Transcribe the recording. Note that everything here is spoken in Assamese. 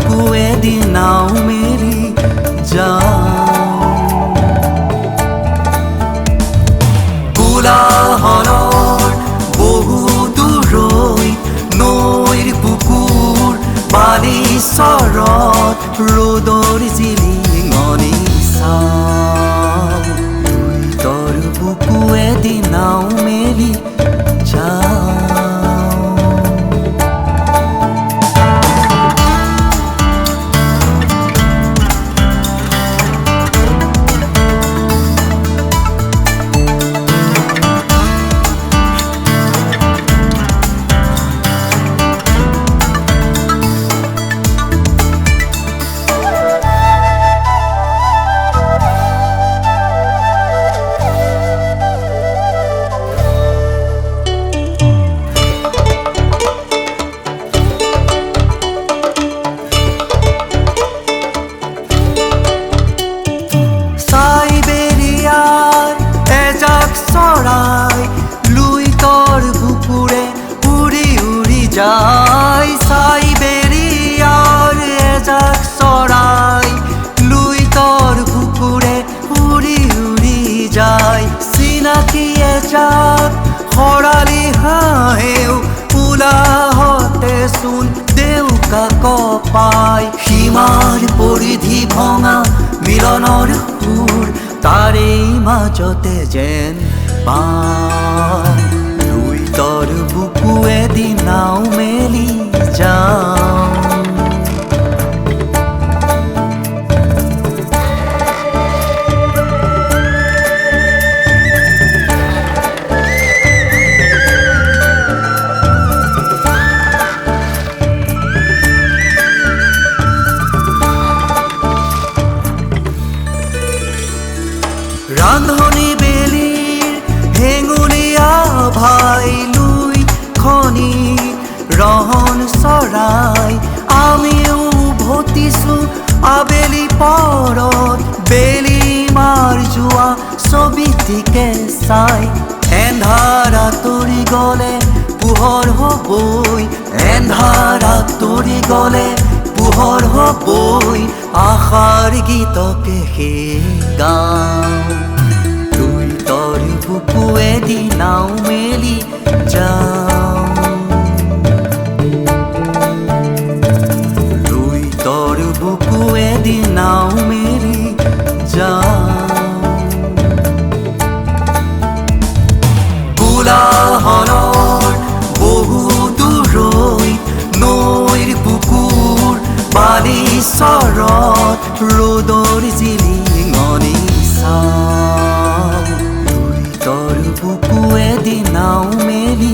বুকুৱে দি নাও মেলি যাওঁ কোলাহলৰ বহু দূৰৈত নৈৰ বুকুৰ বালিচৰত ৰ'দৰ জিলিঙনি চাওঁ তোৰ বুকুৱে দি নাও মেলি যাওঁ চৰাই লুই তোৰ বুকুৰে উৰি উৰি যায় চাইবেৰিয়াৰ এজাক চৰাই লুই তোৰ বুকুৰে উৰি উৰি যায় চিনাকি এজাক খৰালি হাঁহেও ওলাহতে চোন দেউকা কপাই সীমাৰ পৰিধি ভঙা মিলনৰ সুৰ তাৰেই মাজতে যেন পাই লুই তোৰ বুকুৱে দি নাও মেলি যাওঁ ৰান্ধনি বেলিৰ হেঙুলীয়া ভাই লুই খনি ৰহন চৰাই আমিও উভতিছো আবেলি পৰত বেলি মাৰ যোৱা ছবিটিকে চাই এন্ধাৰা তৰি গলে পোহৰ হ'বই এন্ধাৰা তৰি গলে পোহৰ হ'বই আশাৰ গীতকে সেই গাওঁ লুই তোৰ বুকুৱে দি নাও মেলি যাওঁ লুই তোৰ বুকুৱে দি নাও মেলি যাওঁ কোলাহলৰ বহু দূৰৈত নৈৰ বুকুৰ বালিচৰত ৰ'দৰ জিলিঙনি চাওঁ লুই তোৰ বুকুৱে দি নাও মেলি